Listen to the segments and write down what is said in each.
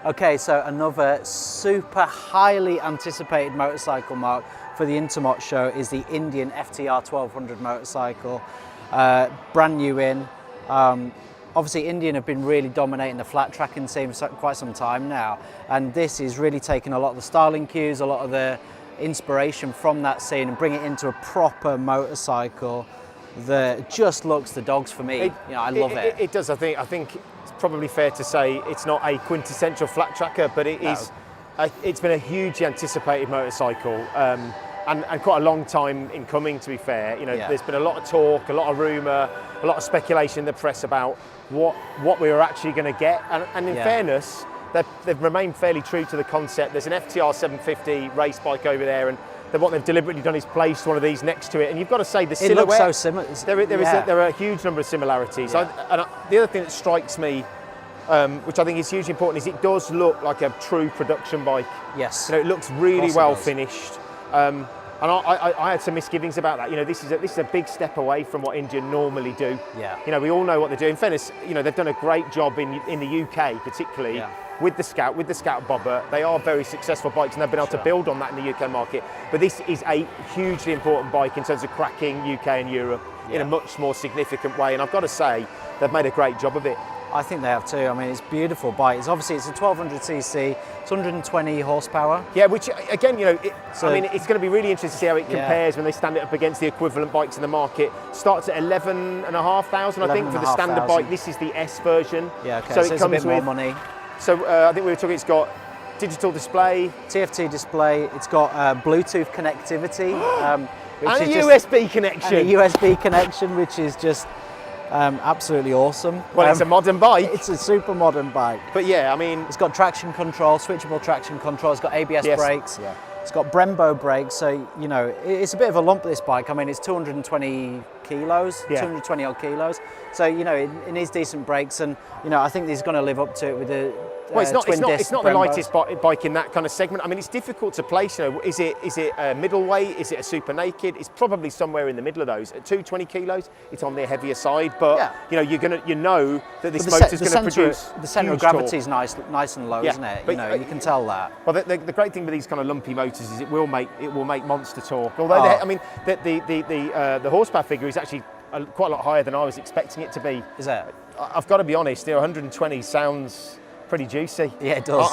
Okay, so another super highly anticipated motorcycle, Mark, for the Intermot show is the Indian FTR1200 motorcycle. Brand new in. Obviously, Indian have been really dominating the flat tracking scene for quite some time now, and this is really taking a lot of the styling cues, a lot of the inspiration from that scene, and bring it into a proper motorcycle that just looks the dogs for me. I love it. It does. I think it's probably fair to say it's not a quintessential flat tracker, but it is. It's been a hugely anticipated motorcycle. And quite a long time in coming, to be fair. There's been a lot of talk, a lot of rumour, a lot of speculation in the press about what we were actually going to get. And in fairness, they've remained fairly true to the concept. There's an FTR1200 race bike over there, and what they've deliberately done is placed one of these next to it. And you've got to say the silhouette. It looks so similar. There are a huge number of similarities. Yeah. The other thing that strikes me, which I think is hugely important, is it does look like a true production bike. Yes. It looks really well finished. And I had some misgivings about that. This is a big step away from what Indian normally do. Yeah. We all know what they do. In fairness, they've done a great job in the UK, particularly with the Scout Bobber. They are very successful bikes, and they've been able to build on that in the UK market. But this is a hugely important bike in terms of cracking UK and Europe in a much more significant way. And I've got to say, they've made a great job of it. I think they have too. I mean, it's a beautiful bike. It's a 1200cc, it's 120 horsepower. Yeah, which again, it's going to be really interesting to see how it compares when they stand it up against the equivalent bikes in the market. Starts at 11,500, I think, for the standard bike. This is the S version. Yeah, okay. So it comes a bit more money. So I think we were talking. It's got digital display, TFT display. It's got Bluetooth connectivity, and a USB connection. And a USB connection, which is just absolutely awesome. Well, it's a modern bike. It's a super modern bike. But yeah, I mean, it's got traction control, switchable traction control. It's got ABS brakes. Yeah. It's got Brembo brakes. So it's a bit of a lump, this bike. I mean, it's 220 kilos, 220 odd kilos. So it needs decent brakes, and I think he's going to live up to it with the. Well, it's not Brembos. the lightest bike in that kind of segment. I mean, it's difficult to place. Is it a middleweight? Is it a super naked? It's probably somewhere in the middle of those. At 220 kilos, it's on the heavier side. But that this motor's going to produce. The centre of gravity is nice and low, isn't it? But, you can tell that. Well, the great thing with these kind of lumpy motors is it will make monster torque. Although the horsepower figure is actually quite a lot higher than I was expecting it to be. Is it? I've got to be honest. 120 sounds pretty juicy. Yeah, it does.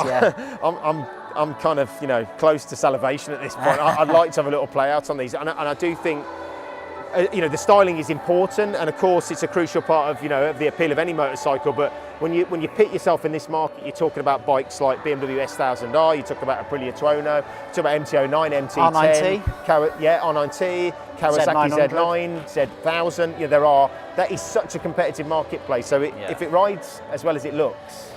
I'm kind of close to salivation at this point. I'd like to have a little play out on these, and I do think the styling is important, and of course it's a crucial part of the appeal of any motorcycle. But when you pit yourself in this market, you're talking about bikes like BMW S1000R, you talk about Aprilia Tuono, you talk about MT09, MT10, R90, Kawasaki Z9, Z1000. That is such a competitive marketplace. So if it rides as well as it looks,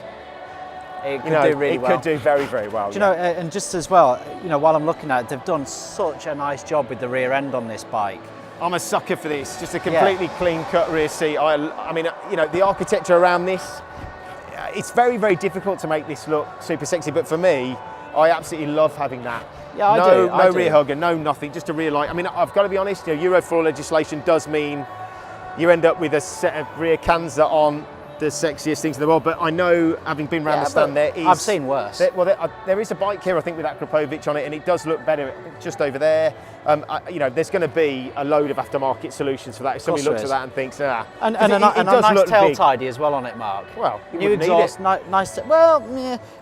it could do really well. It could do very, very well. And just as well, while I'm looking at it, they've done such a nice job with the rear end on this bike. I'm a sucker for this. Just a completely clean-cut rear seat. I mean, the architecture around this, it's very, very difficult to make this look super sexy. But for me, I absolutely love having that. Yeah, I do. No rear hugger, no nothing, just a rear light. I mean, I've got to be honest. Euro 4 legislation does mean you end up with a set of rear cans that aren't the sexiest things in the world, but I know, having been around the stand, I've seen worse. There is a bike here, I think, with Akrapovic on it, and it does look better just over there. There's going to be a load of aftermarket solutions for that. If somebody looks at that and thinks, and a nice tail tidy as well on it, Mark. Well, new exhaust, nice.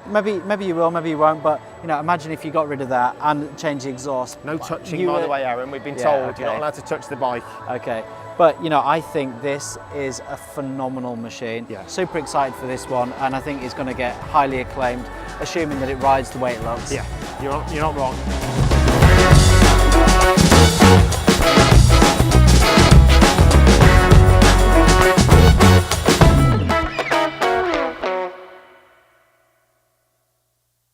Maybe you will, maybe you won't. But imagine if you got rid of that and changed the exhaust. No touching, by the way, Aaron. We've been told you're not allowed to touch the bike. Okay. But I think this is a phenomenal machine. Yeah. Super excited for this one, and I think it's going to get highly acclaimed, assuming that it rides the way it looks. Yeah, you're not wrong.